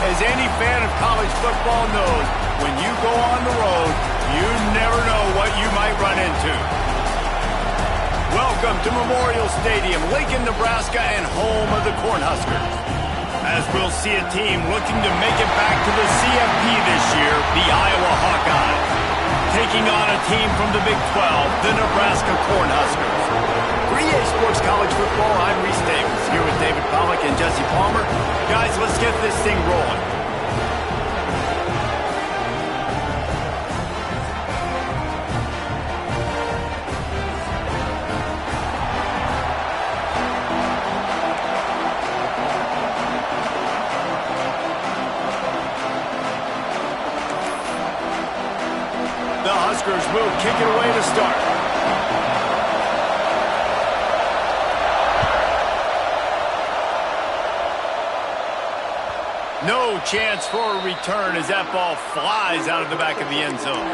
As any fan of college football knows, when you go on the road, you never know what you might run into. Welcome to Memorial Stadium, Lincoln, Nebraska, and home of the Cornhuskers. As we'll see a team looking to make it back to the CFP this year, the Iowa Hawkeyes. Taking on a team from the Big 12, the Nebraska Cornhuskers. For EA Sports College Football, I'm Reese Davis, here with David Pollack and Jesse Palmer. Guys, let's get this thing rolling. The Huskers will kick it away to start. No chance for a return as that ball flies out of the back of the end zone.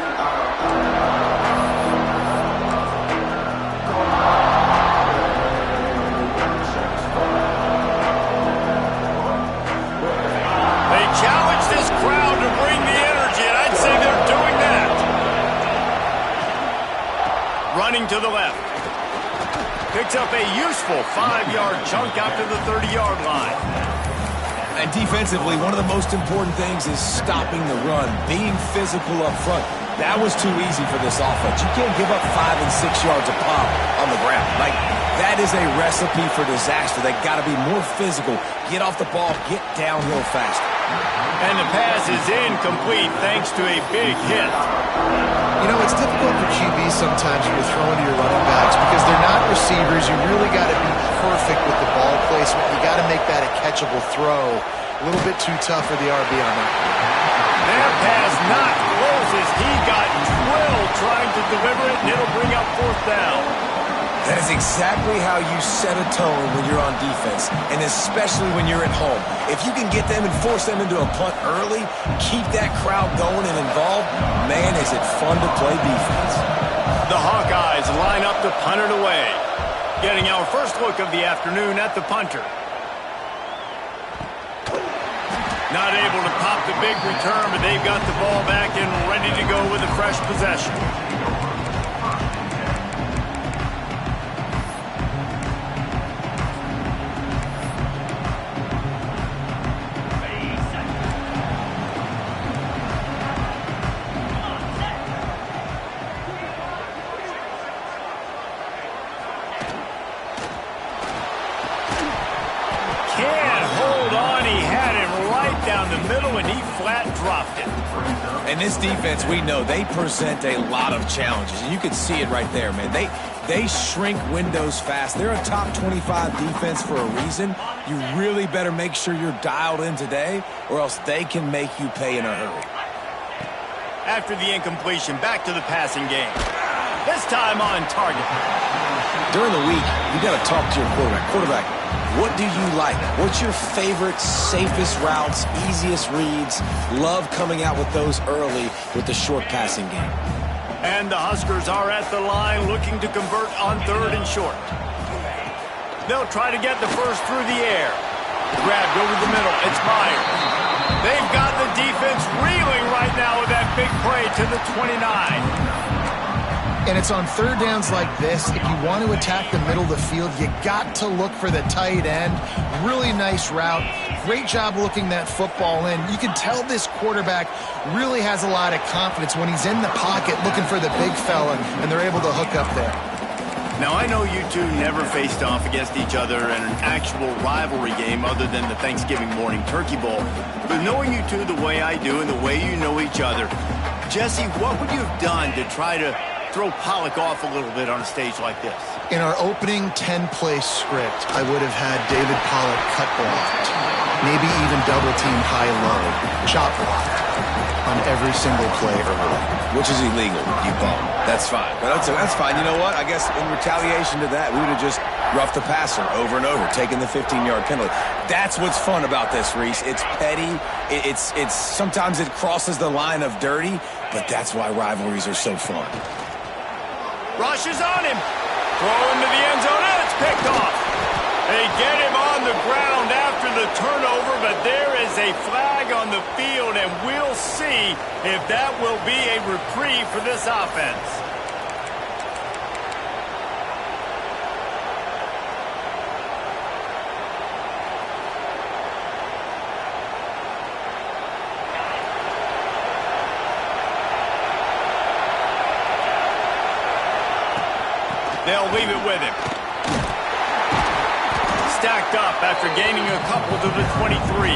They challenge this crowd to bring the energy, and I'd say they're doing that. Running to the left. Picks up a useful 5-yard chunk out to the 30-yard line. And defensively, one of the most important things is stopping the run, being physical up front. That was too easy for this offense. You can't give up 5 and 6 yards a pop on the ground. Like, that is a recipe for disaster. They got to be more physical, get off the ball, get downhill faster. And the pass is incomplete thanks to a big hit. You know, it's difficult for QBs sometimes when you're throwing to your running backs because they're not receivers. You really got to be perfect with the ball placement. You got to make that a catchable throw. A little bit too tough for the RB on that. That pass not close as he got drilled trying to deliver it, and it'll bring up 4th down. That is exactly how you set a tone when you're on defense, and especially when you're at home. If you can get them and force them into a punt early, keep that crowd going and involved, man, is it fun to play defense. The Hawkeyes line up to punt it away. Getting our first look of the afternoon at the punter. Not able to pop the big return, but they've got the ball back and ready to go with a fresh possession. Can't hold on. He had him right down the middle, and he flat dropped it. And this defense, we know, they present a lot of challenges. And you can see it right there, man. They shrink windows fast. They're a top 25 defense for a reason. You really better make sure you're dialed in today, or else they can make you pay in a hurry. After the incompletion, back to the passing game. This time on target. During the week, you got to talk to your quarterback. What do you like? What's your favorite, safest routes, easiest reads? Love coming out with those early with the short passing game. And the Huskers are at the line looking to convert on 3rd and short. They'll try to get the first through the air. Grabbed over the middle. It's Myers. They've got the defense reeling right now with that big play to the 29. And it's on 3rd downs like this. If you want to attack the middle of the field, you got to look for the tight end. Really nice route. Great job looking that football in. You can tell this quarterback really has a lot of confidence when he's in the pocket looking for the big fella, and they're able to hook up there. Now, I know you two never faced off against each other in an actual rivalry game other than the Thanksgiving morning turkey bowl. But knowing you two the way I do and the way you know each other, Jesse, what would you have done to try to throw Pollack off a little bit on a stage like this? In our opening 10-play script, I would have had David Pollack cut blocked, maybe even double-team high-low, chop blocked on every single play early. Which is illegal, you bum. That's fine. But that's fine. You know what? I guess in retaliation to that, we would have just roughed the passer over and over, taking the 15-yard penalty. That's what's fun about this, Reese. It's petty. It's sometimes it crosses the line of dirty, but that's why rivalries are so fun. Rush is on him. Throw him to the end zone, and it's picked off. They get him on the ground after the turnover, but there is a flag on the field, and we'll see if that will be a reprieve for this offense. They'll leave it with him. Stacked up after gaining a couple to the 23.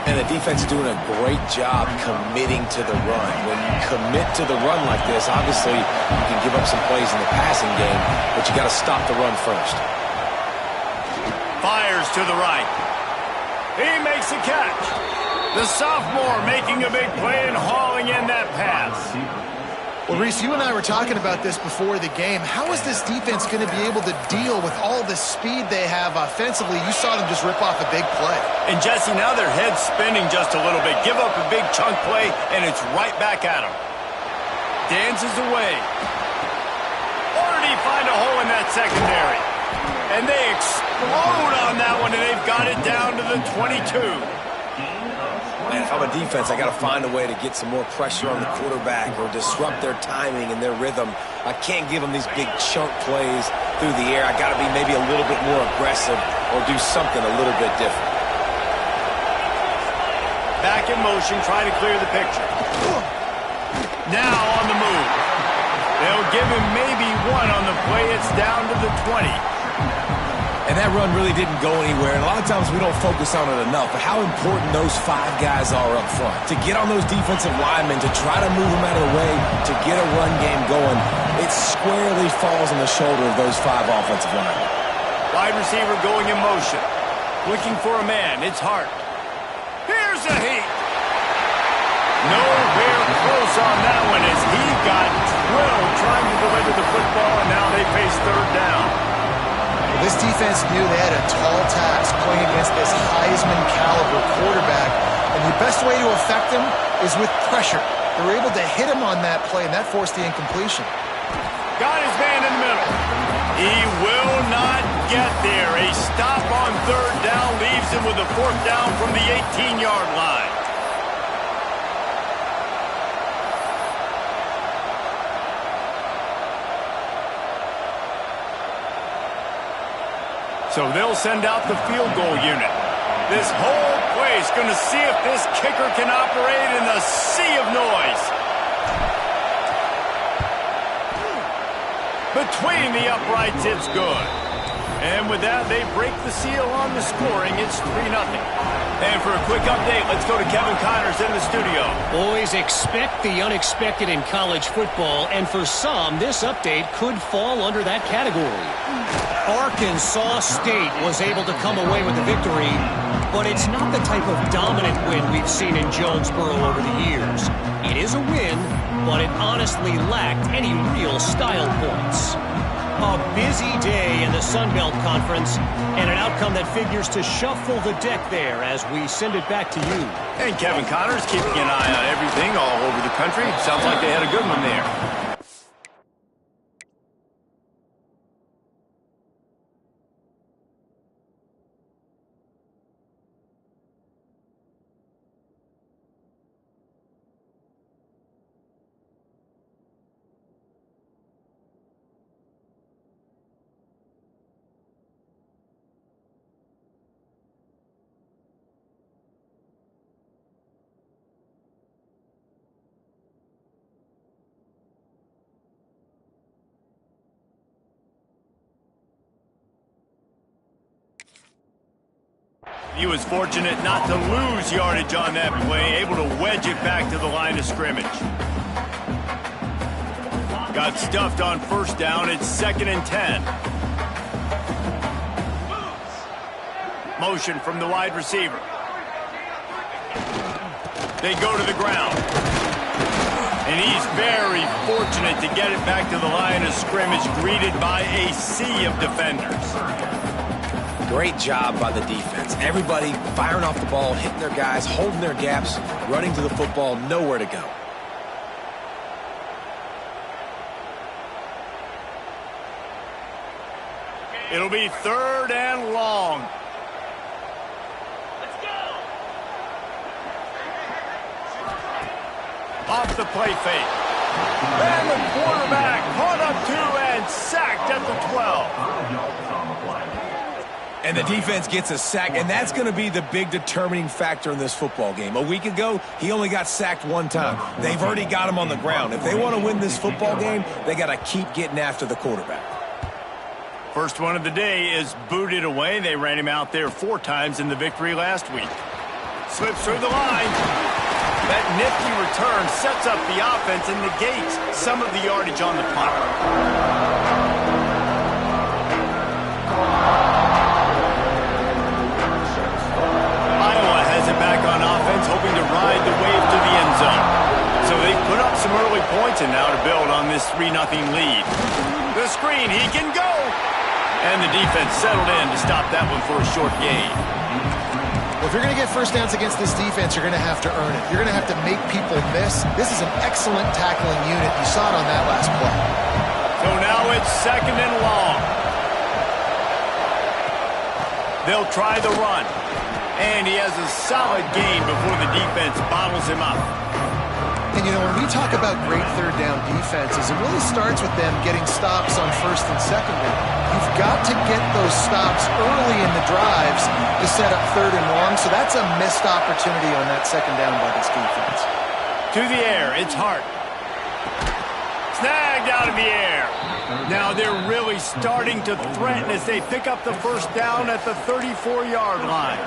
And the defense is doing a great job committing to the run. When you commit to the run like this, obviously you can give up some plays in the passing game, but you got to stop the run first. Fires to the right. He makes a catch. The sophomore making a big play and hauling in that pass. Well, Reese, you and I were talking about this before the game. How is this defense going to be able to deal with all the speed they have offensively? You saw them just rip off a big play. And, Jesse, now their head's spinning just a little bit. Give up a big chunk play, and it's right back at them. Dances away. Or did he find a hole in that secondary? And they explode on that one, and they've got it down to the 22. Man, if I'm a defense, I got to find a way to get some more pressure on the quarterback or disrupt their timing and their rhythm. I can't give them these big chunk plays through the air. I got to be maybe a little bit more aggressive or do something a little bit different. Back in motion, trying to clear the picture. Now on the move. They'll give him maybe one on the play. It's down to the 20. And that run really didn't go anywhere, and a lot of times we don't focus on it enough, but how important those 5 guys are up front. To get on those defensive linemen, to try to move them out of the way, to get a run game going, it squarely falls on the shoulder of those 5 offensive linemen. Wide receiver going in motion. Looking for a man. It's Hart. Here's a heat. Nowhere close on that one as he got drilled trying to deliver the football, and now they face third down. Well, this defense knew they had a tall task playing against this Heisman-caliber quarterback, and the best way to affect him is with pressure. They were able to hit him on that play, and that forced the incompletion. Got his man in the middle. He will not get there. A stop on third down leaves him with a fourth down from the 18-yard line. So they'll send out the field goal unit. This whole play is going to see if this kicker can operate in the sea of noise. Between the uprights, it's good. And with that, they break the seal on the scoring. It's 3-0. And for a quick update, let's go to Kevin Connors in the studio. Boys, expect the unexpected in college football, and for some, this update could fall under that category. Arkansas State was able to come away with the victory, but it's not the type of dominant win we've seen in Jonesboro over the years. It is a win, but it honestly lacked any real style points. A busy day in the Sun Belt Conference, and an outcome that figures to shuffle the deck there as we send it back to you. And Kevin Connors keeping an eye on everything all over the country. Sounds like they had a good one there. He was fortunate not to lose yardage on that play, able to wedge it back to the line of scrimmage. Got stuffed on first down. It's 2nd and 10. Motion from the wide receiver. They go to the ground. And he's very fortunate to get it back to the line of scrimmage, greeted by a sea of defenders. Great job by the defense. Everybody firing off the ball, hitting their guys, holding their gaps, running to the football, nowhere to go. It'll be 3rd and long. Off the play fake. And the quarterback caught up to and sacked at the 12. And the defense gets a sack, and that's going to be the big determining factor in this football game. A week ago, he only got sacked 1 time. They've already got him on the ground. If they want to win this football game, they got to keep getting after the quarterback. First one of the day is booted away. They ran him out there 4 times in the victory last week. Slips through the line. That nifty return sets up the offense and negates some of the yardage on the punt. Iowa has it back on offense, hoping to ride the wave to the end zone. So they put up some early points and now to build on this 3-0 lead. The screen, he can go! And the defense settled in to stop that one for a short gain. Well, if you're going to get first downs against this defense, you're going to have to earn it. You're going to have to make people miss. This is an excellent tackling unit. You saw it on that last play. So now it's 2nd and long. They'll try the run. And he has a solid gain before the defense bottles him up. And, you know, when we talk about great 3rd down defenses, it really starts with them getting stops on 1st and 2nd down. You've got to get those stops early in the drives to set up 3rd and long, so that's a missed opportunity on that 2nd down by this defense. To the air, it's Hart. Snagged out of the air. Now they're really starting to threaten as they pick up the 1st down at the 34-yard line.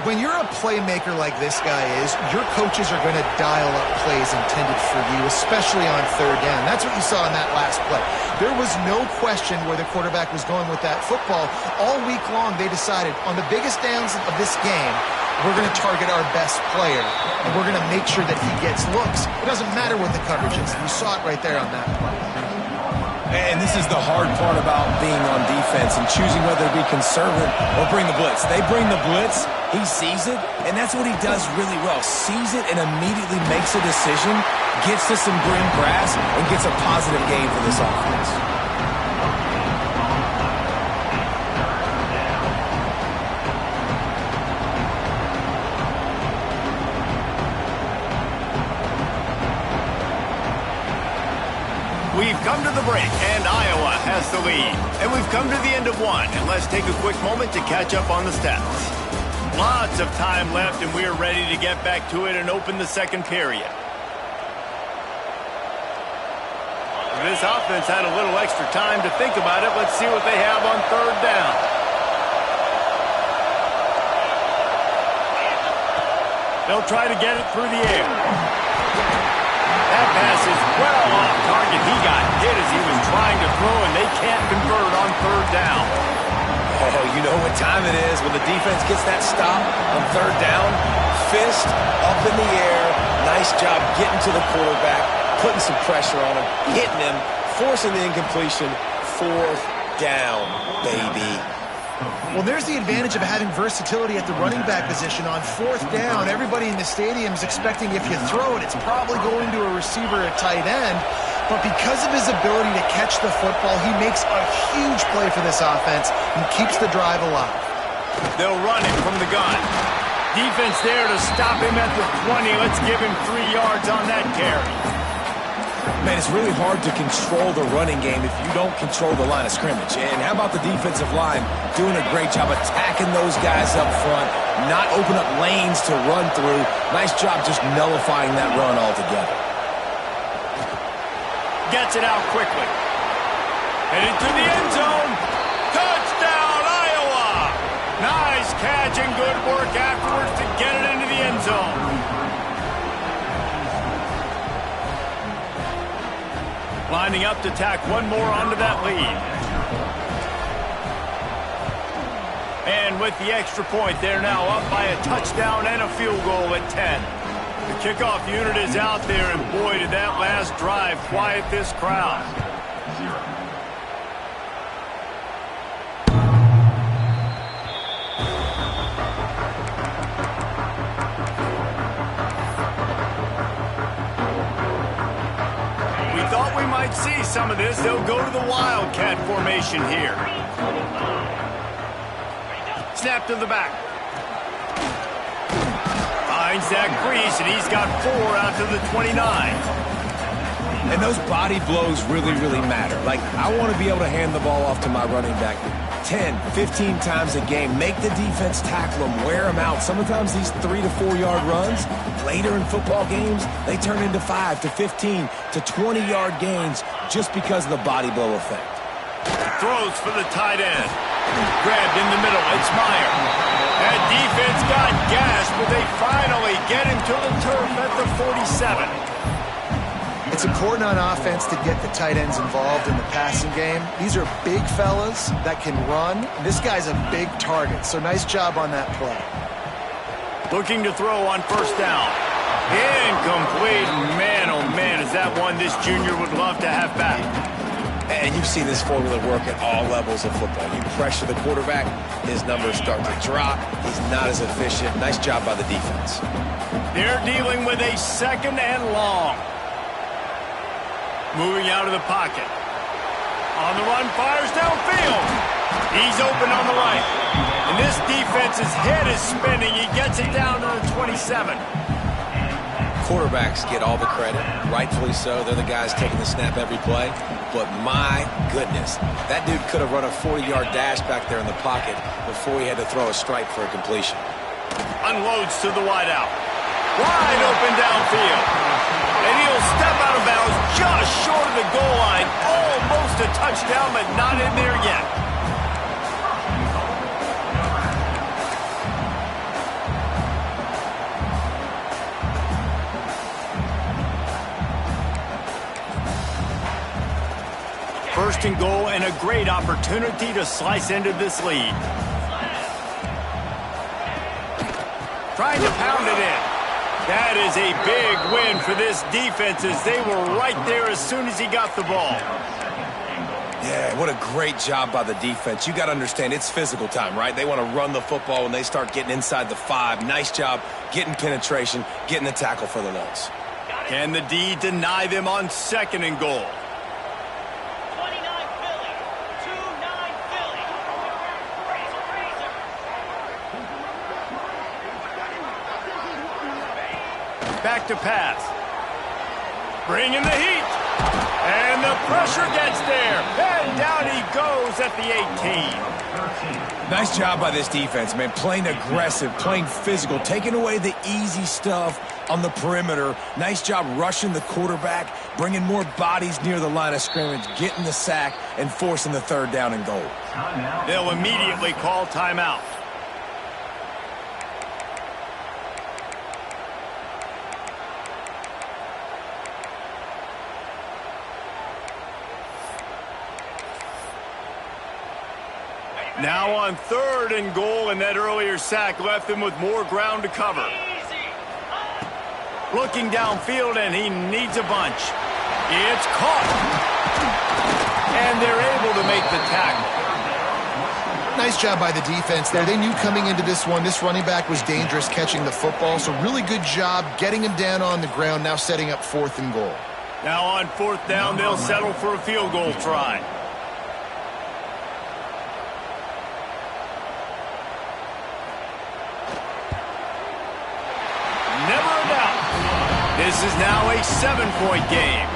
When you're a playmaker like this guy is, your coaches are going to dial up plays intended for you, especially on 3rd down. That's what you saw in that last play. There was no question where the quarterback was going with that football. All week long, they decided on the biggest downs of this game, we're going to target our best player, and we're going to make sure that he gets looks. It doesn't matter what the coverage is. You saw it right there on that play. And this is the hard part about being on defense and choosing whether to be conservative or bring the blitz. They bring the blitz, he sees it, and that's what he does really well. Sees it and immediately makes a decision, gets to some green grass, and gets a positive gain for this offense. We've come to the break, and Iowa has the lead. And we've come to the end of one, and let's take a quick moment to catch up on the stats. Lots of time left, and we're ready to get back to it and open the 2nd period. This offense had a little extra time to think about it. Let's see what they have on 3rd down. They'll try to get it through the air. That pass is well off target. He got hit as he was trying to throw, and they can't convert on 3rd down. Oh, you know what time it is when the defense gets that stop on 3rd down. Fist up in the air. Nice job getting to the quarterback, putting some pressure on him, hitting him, forcing the incompletion. 4th down, baby. Well, there's the advantage of having versatility at the running back position. On 4th down, everybody in the stadium is expecting if you throw it, it's probably going to a receiver at tight end. But because of his ability to catch the football, he makes a huge play for this offense and keeps the drive alive. They'll run it from the gun. Defense there to stop him at the 20. Let's give him 3 yards on that carry. Man, it's really hard to control the running game if you don't control the line of scrimmage. And how about the defensive line doing a great job attacking those guys up front, not open up lanes to run through. Nice job just nullifying that run altogether. Gets it out quickly. Headed to the end zone. Touchdown, Iowa! Nice catch and good work afterwards to get it into the end zone. Lining up to tack one more onto that lead. And with the extra point, they're now up by a touchdown and a field goal at 10. The kickoff unit is out there, and boy, did that last drive quiet this crowd. might see some of this. They'll go to the Wildcat formation here. Snap to the back. Finds that crease, and he's got 4 out to the 29. And those body blows really, really matter. Like, I want to be able to hand the ball off to my running back 10, 15 times a game. Make the defense tackle them, wear them out. Sometimes these 3 to 4 yard runs, later in football games, they turn into 5 to 15 to 20 yard gains just because of the body blow effect. Throws for the tight end. Grabbed in the middle. It's Meyer. That defense got gashed, but they finally get him to the turf at the 47. It's important on offense to get the tight ends involved in the passing game. These are big fellas that can run. This guy's a big target, so nice job on that play. Looking to throw on first down. Incomplete. Man, oh man, is that one this junior would love to have back. And you've seen this formula work at all levels of football. You pressure the quarterback, his numbers start to drop. He's not as efficient. Nice job by the defense. They're dealing with a 2nd and long. Moving out of the pocket. On the run, fires downfield. He's open on the right. And this defense's head is spinning. He gets it down to the 27. Quarterbacks get all the credit, rightfully so. They're the guys taking the snap every play. But my goodness, that dude could have run a 40-yard dash back there in the pocket before he had to throw a strike for a completion. Unloads to the wideout. Wide open downfield. And he'll step out of bounds just short of the goal line. Almost a touchdown, but not in there yet. First and goal, and a great opportunity to slice into this lead. Trying to pound it in. That is a big win for this defense as they were right there as soon as he got the ball. Yeah, what a great job by the defense. You got to understand, it's physical time, right? They want to run the football when they start getting inside the 5. Nice job getting penetration, getting the tackle for the loss. Can the D deny them on 2nd and goal? Back to pass. Bringing the heat. And the pressure gets there. And down he goes at the 18. Nice job by this defense, man. Playing aggressive, playing physical, taking away the easy stuff on the perimeter. Nice job rushing the quarterback, bringing more bodies near the line of scrimmage, getting the sack, and forcing the 3rd down and goal. They'll immediately call timeout. Now on 3rd and goal, and that earlier sack left him with more ground to cover. Looking downfield, and he needs a bunch. It's caught. And they're able to make the tackle. Nice job by the defense there. They knew coming into this one, this running back was dangerous catching the football, so really good job getting him down on the ground, now setting up 4th and goal. Now on 4th down, they'll settle for a field goal try. This is now a 7-point game.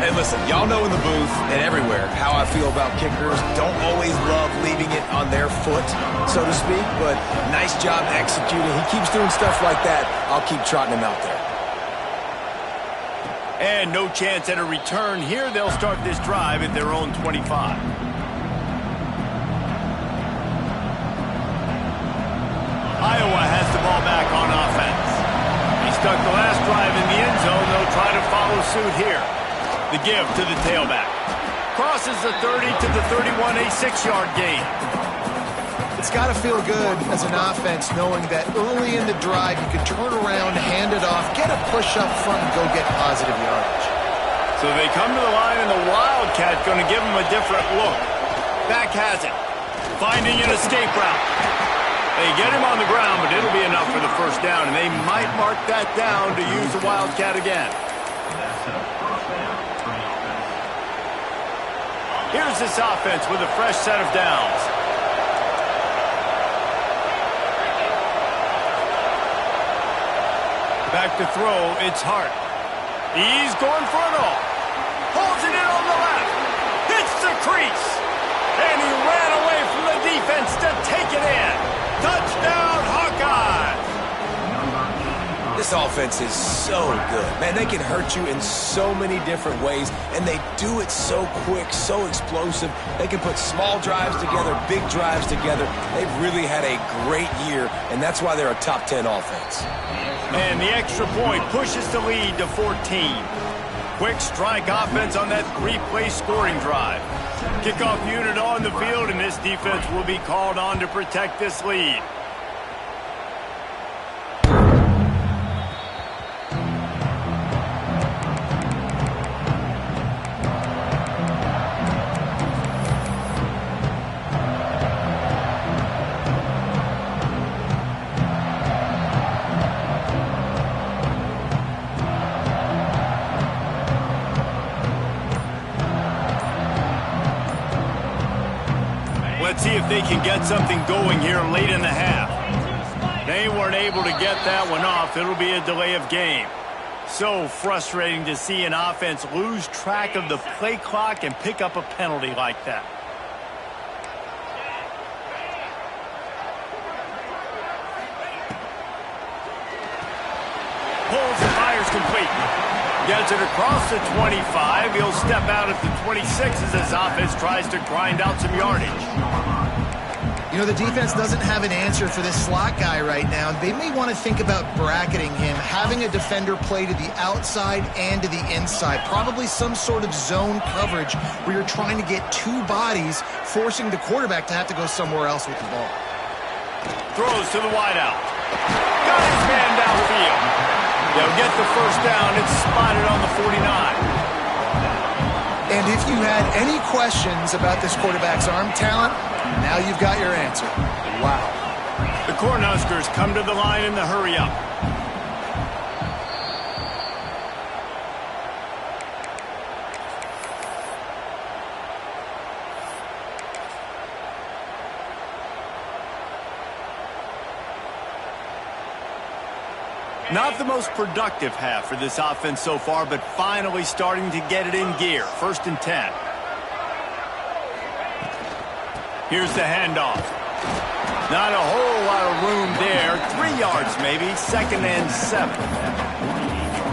Hey, listen, y'all know in the booth and everywhere how I feel about kickers. Don't always love leaving it on their foot, so to speak, but nice job executing. He keeps doing stuff like that. I'll keep trotting him out there. And no chance at a return here. They'll start this drive at their own 25. Iowa has the ball back on offense. Stuck the last drive in the end zone. They'll try to follow suit here. The give to the tailback. Crosses the 30 to the 31, a 6-yard gain. It's got to feel good as an offense knowing that early in the drive you can turn around, hand it off, get a push up front, and go get positive yardage. So they come to the line, and the Wildcat going to give them a different look. Back has it. Finding an escape route. They get him on the ground, but it'll be enough for the 1st down, and they might mark that down to use the Wildcat again. Here's this offense with a fresh set of downs. Back to throw, it's Hart. He's going for it all. Holds it in on the left. Hits the crease. And he ran away from the defense to take it in. Touchdown, Hawkeyes! This offense is so good. Man, they can hurt you in so many different ways, and they do it so quick, so explosive. They can put small drives together, big drives together. They've really had a great year, and that's why they're a top 10 offense. And the extra point pushes the lead to 14. Quick strike offense on that three-play scoring drive. Kickoff unit on the field, and this defense will be called on to protect this lead. Let's see if they can get something going here late in the half. They weren't able to get that one off. It'll be a delay of game. So frustrating to see an offense lose track of the play clock and pick up a penalty like that. Pulls and fires complete. Gets it across the 25. He'll step out at the 26 as his offense tries to grind out some yardage. You know, the defense doesn't have an answer for this slot guy right now. They may want to think about bracketing him, having a defender play to the outside and to the inside. Probably some sort of zone coverage where you're trying to get two bodies, forcing the quarterback to have to go somewhere else with the ball. Throws to the wideout. Got his man downfield. They'll get the first down. It's spotted on the 49. And if you had any questions about this quarterback's arm talent, now you've got your answer. Wow. The Cornhuskers come to the line in the hurry-up. Not the most productive half for this offense so far, but finally starting to get it in gear. 1st and 10. Here's the handoff. Not a whole lot of room there. 3 yards maybe. 2nd and 7.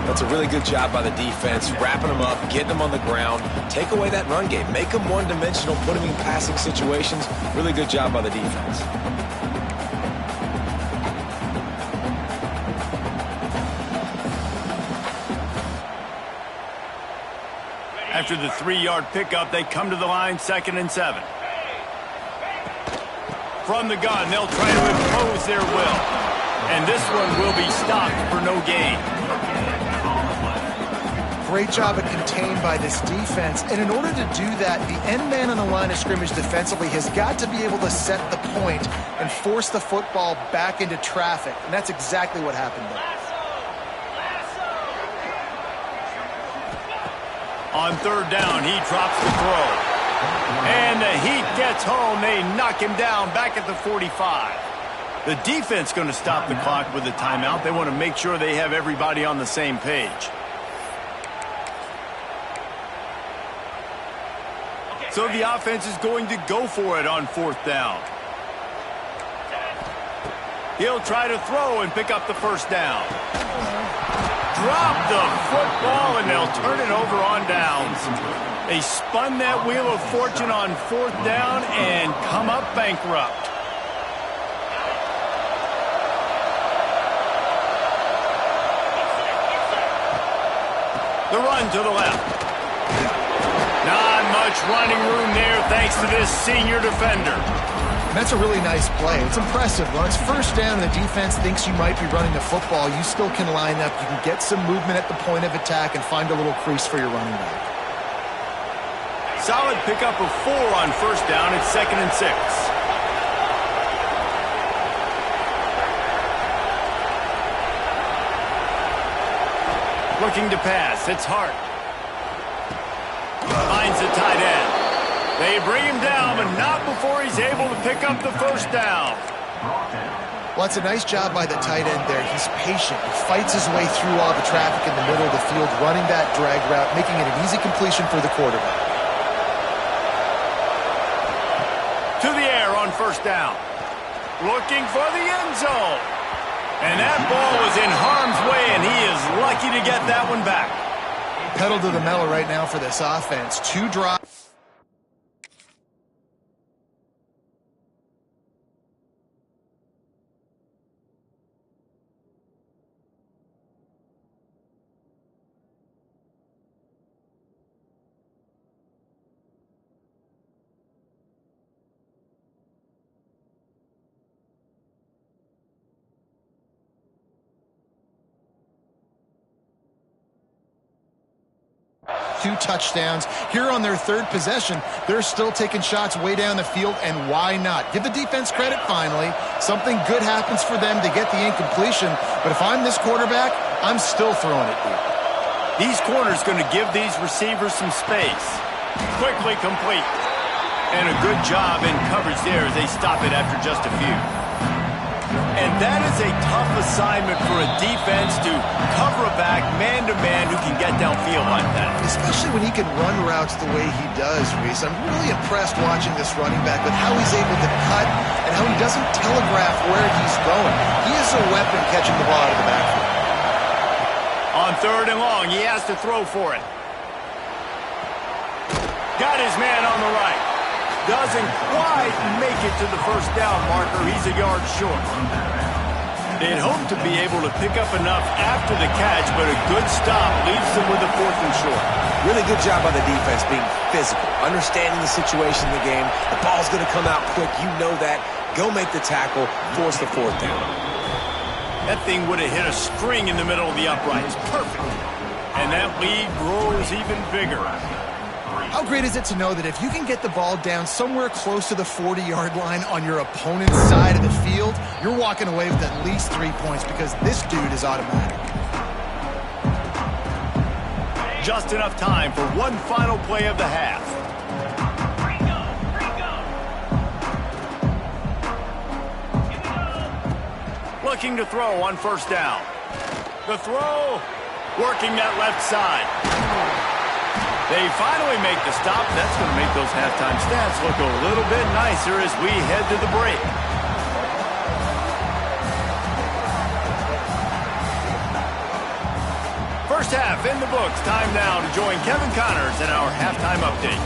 That's a really good job by the defense, wrapping them up, getting them on the ground. Take away that run game. Make them one-dimensional, put them in passing situations. Really good job by the defense. After the 3-yard pickup, they come to the line, 2nd and 7. From the gun, they'll try to impose their will. And this one will be stopped for no gain. Great job at contained by this defense. And in order to do that, the end man on the line of scrimmage defensively has got to be able to set the point and force the football back into traffic. And that's exactly what happened there. On 3rd down, he drops the throw. And the heat gets home. They knock him down back at the 45. The defense going to stop the clock with a timeout. They want to make sure they have everybody on the same page. So the offense is going to go for it on 4th down. He'll try to throw and pick up the 1st down. Drop the football, and they'll turn it over on downs. They spun that wheel of fortune on 4th down and come up bankrupt. The run to the left. Not much running room there thanks to this senior defender. That's a really nice play. It's impressive. When it's 1st down and the defense thinks you might be running the football, you still can line up. You can get some movement at the point of attack and find a little crease for your running back. Solid pickup of 4 on 1st down. It's 2nd and 6. Looking to pass. It's Hart. Finds the tight end. They bring him down, but not before he's able to pick up the first down. Well, that's a nice job by the tight end there. He's patient. He fights his way through all the traffic in the middle of the field, running that drag route, making it an easy completion for the quarterback. To the air on first down. Looking for the end zone. And that ball was in harm's way, and he is lucky to get that one back. Pedal to the metal right now for this offense. 2 drives. Two touchdowns. Here on their third possession, they're still taking shots way down the field, and why not? Give the defense credit finally. Something good happens for them to get the incompletion, but if I'm this quarterback, I'm still throwing it deep. These corners going to give these receivers some space. Quickly complete. And a good job in coverage there as they stop it after just a few. And that is a tough assignment for a defense to cover a back man-to-man who can get downfield like that. Especially when he can run routes the way he does, Reese. I'm really impressed watching this running back with how he's able to cut and how he doesn't telegraph where he's going. He is a weapon catching the ball out of the backfield. On third and long, he has to throw for it. Got his man on the right. Doesn't quite make it to the first down marker. He's a yard short. They'd hope to be able to pick up enough after the catch, but a good stop leaves them with a 4th and short. Really good job by the defense being physical, understanding the situation in the game. The ball's going to come out quick. You know that. Go make the tackle, force the 4th down. That thing would have hit a string in the middle of the uprights. Perfect. And that lead grows even bigger. How great is it to know that if you can get the ball down somewhere close to the 40-yard line on your opponent's side of the field, you're walking away with at least 3 points because this dude is automatic. Just enough time for one final play of the half. Looking to throw on first down. The throw, working that left side. They finally make the stop. That's going to make those halftime stats look a little bit nicer as we head to the break. First half in the books. Time now to join Kevin Connors in our halftime update.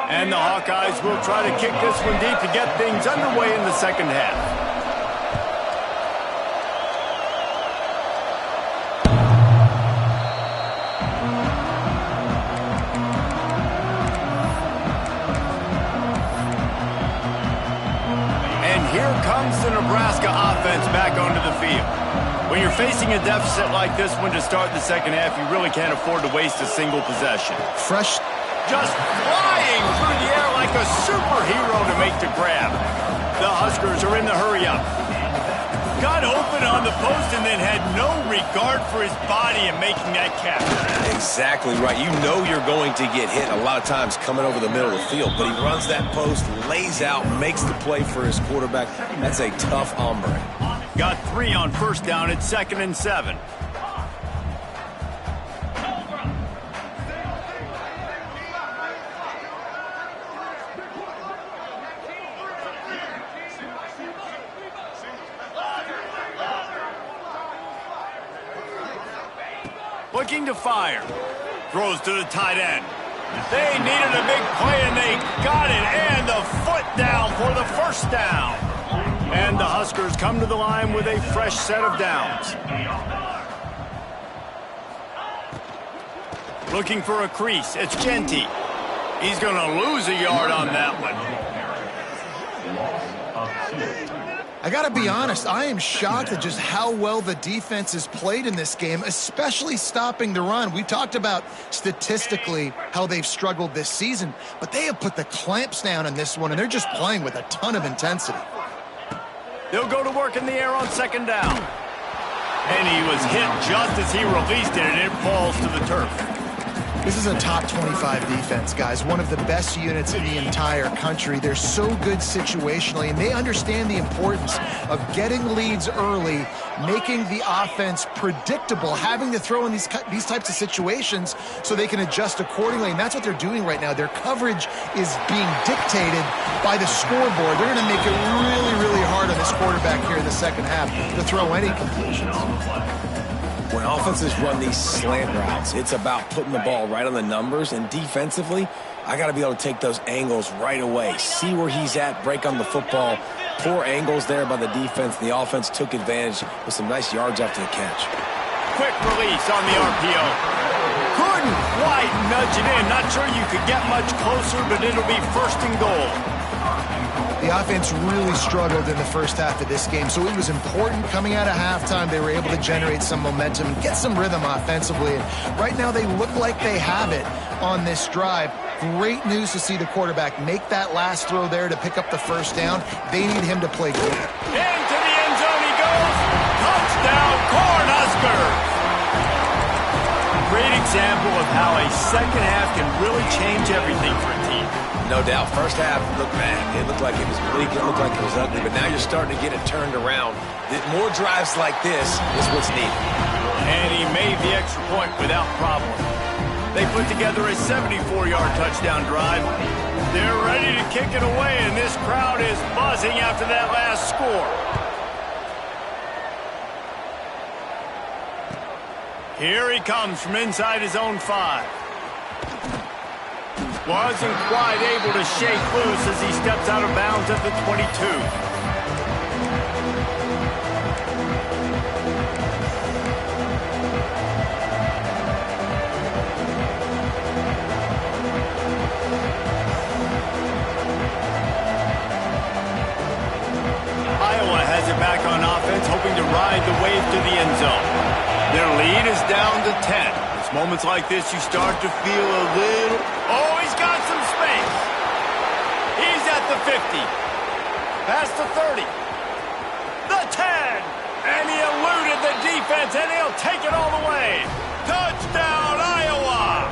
And the Hawkeyes will try to kick this one deep to get things underway in the second half. The Nebraska offense back onto the field. When you're facing a deficit like this one to start the second half, you really can't afford to waste a single possession. Fresh. Just flying through the air like a superhero to make the grab. The Huskers are in the hurry-up. Got open on the post and then had no regard for his body in making that catch. Exactly right. You know you're going to get hit a lot of times coming over the middle of the field, but he runs that post, lays out, makes the play for his quarterback. That's a tough hombre. Got 3 on first down at 2nd and 7. Looking to fire. Throws to the tight end. They needed a big play, and they got it. And the foot down for the first down. And the Huskers come to the line with a fresh set of downs. Looking for a crease. It's Genty. He's going to lose a yard on that one. I got to be honest, I am shocked at just how well the defense has played in this game, especially stopping the run. We talked about statistically how they've struggled this season, but they have put the clamps down in this one, and they're just playing with a ton of intensity. They'll go to work in the air on second down. And he was hit just as he released it, and it falls to the turf. This is a top 25 defense, guys. One of the best units in the entire country. They're so good situationally, and they understand the importance of getting leads early, making the offense predictable, having to throw in these types of situations so they can adjust accordingly, and that's what they're doing right now. Their coverage is being dictated by the scoreboard. They're going to make it really, really hard on this quarterback here in the second half to throw any completions. When offenses run these slant routes, it's about putting the ball right on the numbers, and defensively, I got to be able to take those angles right away, see where he's at, break on the football. Poor angles there by the defense. The offense took advantage with some nice yards after the catch. Quick release on the RPO. Couldn't quite nudge it in. Not sure you could get much closer, but it'll be first and goal. The offense really struggled in the first half of this game, so it was important coming out of halftime. They were able to generate some momentum and get some rhythm offensively. And right now they look like they have it on this drive. Great news to see the quarterback make that last throw there to pick up the first down. They need him to play good. Into the end zone he goes. Touchdown, Cornhuskers. Great example of how a second half can really change everything for a team. No doubt. First half looked bad. It looked like it was bleak. It looked like it was ugly. But now you're starting to get it turned around. More drives like this is what's needed. And he made the extra point without problem. They put together a 74-yard touchdown drive. They're ready to kick it away, and this crowd is buzzing after that last score. Here he comes from inside his own 5. Wasn't quite able to shake loose as he steps out of bounds at the 22. Iowa has it back on offense, hoping to ride the wave to the end zone. Their lead is down to 10. It's moments like this you start to feel a little... Oh, he's got some space. He's at the 50. Past the 30. The 10. And he eluded the defense, and he'll take it all the way. Touchdown, Iowa!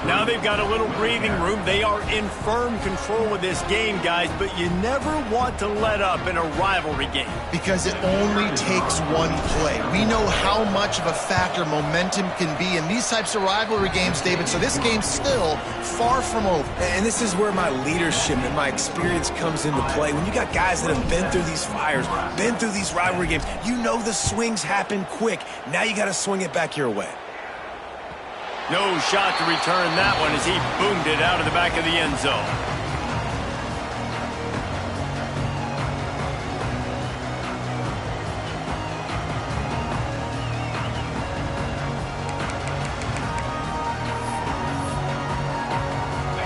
Now they've got a little breathing room. They are in firm control of this game, guys, but you never want to let up in a rivalry game. Because it only takes one play. We know how much of a factor momentum can be in these types of rivalry games, David, so this game's still far from over. And this is where my leadership and my experience comes into play. When you got guys that have been through these fires, been through these rivalry games, you know the swings happen quick. Now you got to swing it back your way. No shot to return that one as he boomed it out of the back of the end zone.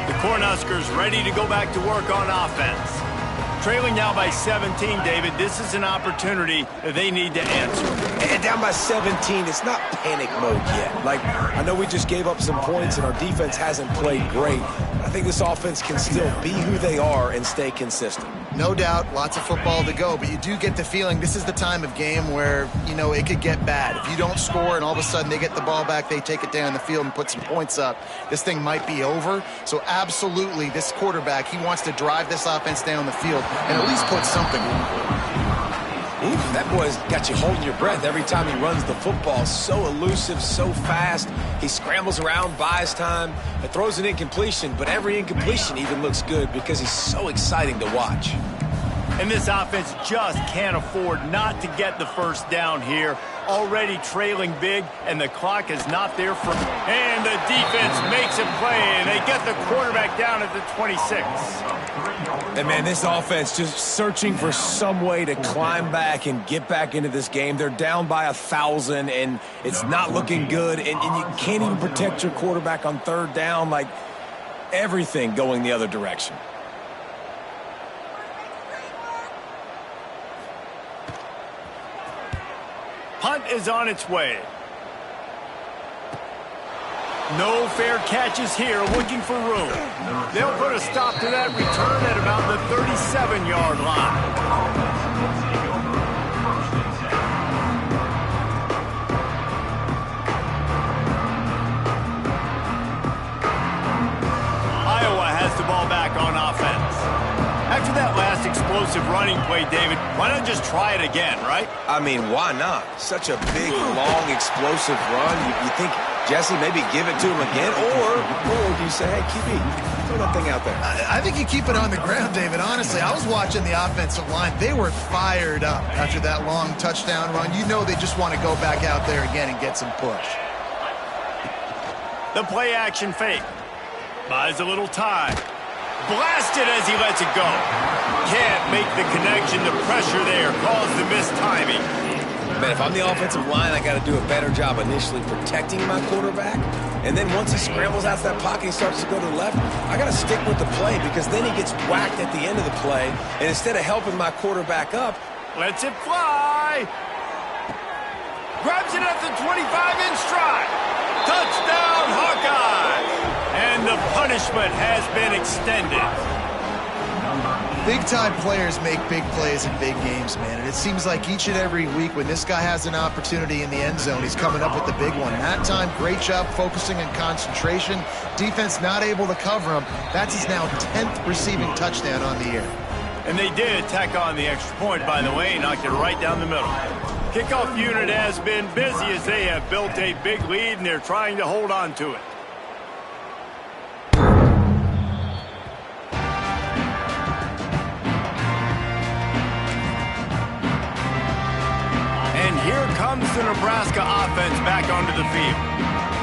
The Cornhuskers ready to go back to work on offense. Trailing now by 17, David. This is an opportunity that they need to answer. And down by 17, it's not panic mode yet. Like, I know we just gave up some points and our defense hasn't played great. I think this offense can still be who they are and stay consistent. No doubt, lots of football to go, but you do get the feeling this is the time of game where, you know, it could get bad. If you don't score and all of a sudden they get the ball back, they take it down the field and put some points up, this thing might be over. So absolutely, this quarterback, he wants to drive this offense down the field and at least put something on. Ooh, that boy's got you holding your breath every time he runs the football. So elusive, so fast. He scrambles around, buys time, and throws an incompletion. But every incompletion even looks good because he's so exciting to watch. And this offense just can't afford not to get the first down here. Already trailing big, and the clock is not there for... And the defense makes a play, and they get the quarterback down at the 26. And, man, this offense just searching for some way to climb back and get back into this game. They're down by 1,000, and it's not looking good. And you can't even protect your quarterback on third down. Like, everything going the other direction. punt is on its way. No fair catches here, looking for room. They'll put a stop to that return at about the 37-yard line. The ball back on offense. After that last explosive running play, David, why not just try it again, right? I mean, why not? Such a big, long, explosive run. You think, Jesse, maybe give it to him again? Or do you say, hey, QB, throw that thing out there? I think you keep it on the ground, David. Honestly, I was watching the offensive line. They were fired up after that long touchdown run. You know they just want to go back out there again and get some push. The play action fake. Buys a little time. Blasted as he lets it go. Can't make the connection. The pressure there caused the missed timing. Man, if I'm the offensive line, I got to do a better job initially protecting my quarterback. And then once he scrambles out of that pocket and starts to go to the left, I got to stick with the play because then he gets whacked at the end of the play. And instead of helping my quarterback up, lets it fly. Grabs it at the 25 in stride. Touchdown, Hawkeyes. And the punishment has been extended. Big-time players make big plays in big games, man. And it seems like each and every week when this guy has an opportunity in the end zone, he's coming up with the big one. That time, great job focusing and concentration. Defense not able to cover him. That's his now 10th receiving touchdown on the year. And they did tack on the extra point, by the way, knocked it right down the middle. Kickoff unit has been busy as they have built a big lead, and they're trying to hold on to it. And here comes the Nebraska offense back onto the field.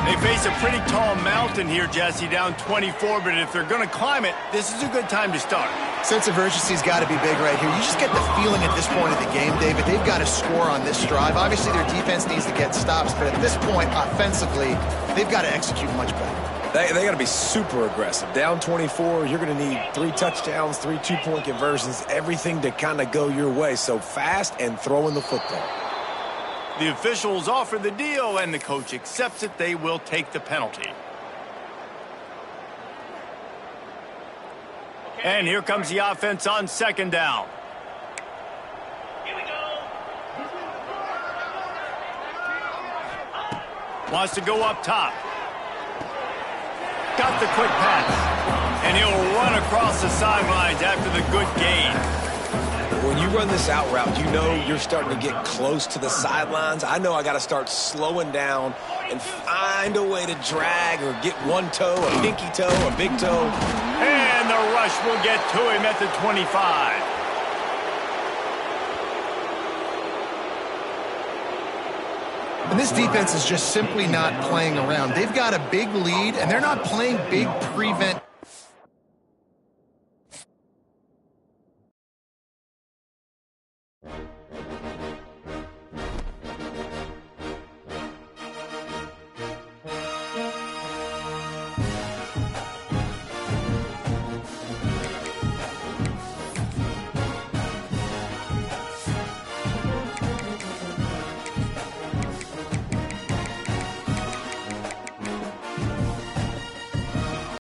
They face a pretty tall mountain here, Jesse, down 24, but if they're going to climb it, this is a good time to start. Sense of urgency's got to be big right here. You just get the feeling at this point of the game, David, they've got to score on this drive. Obviously, their defense needs to get stops, but at this point, offensively, they've got to execute much better. They got to be super aggressive. Down 24, you're going to need 3 touchdowns, 3 two-point conversions, everything to kind of go your way. So fast and throwing the football. The officials offer the deal, and the coach accepts it. They will take the penalty. And here comes the offense on second down. Here we go. Wants to go up top. Got the quick pass. And he'll run across the sidelines after the good gain. When you run this out route, you know you're starting to get close to the sidelines. I know I got to start slowing down and find a way to drag or get one toe, a pinky toe, a big toe. And the rush will get to him at the 25. And this defense is just simply not playing around. They've got a big lead, and they're not playing big prevent.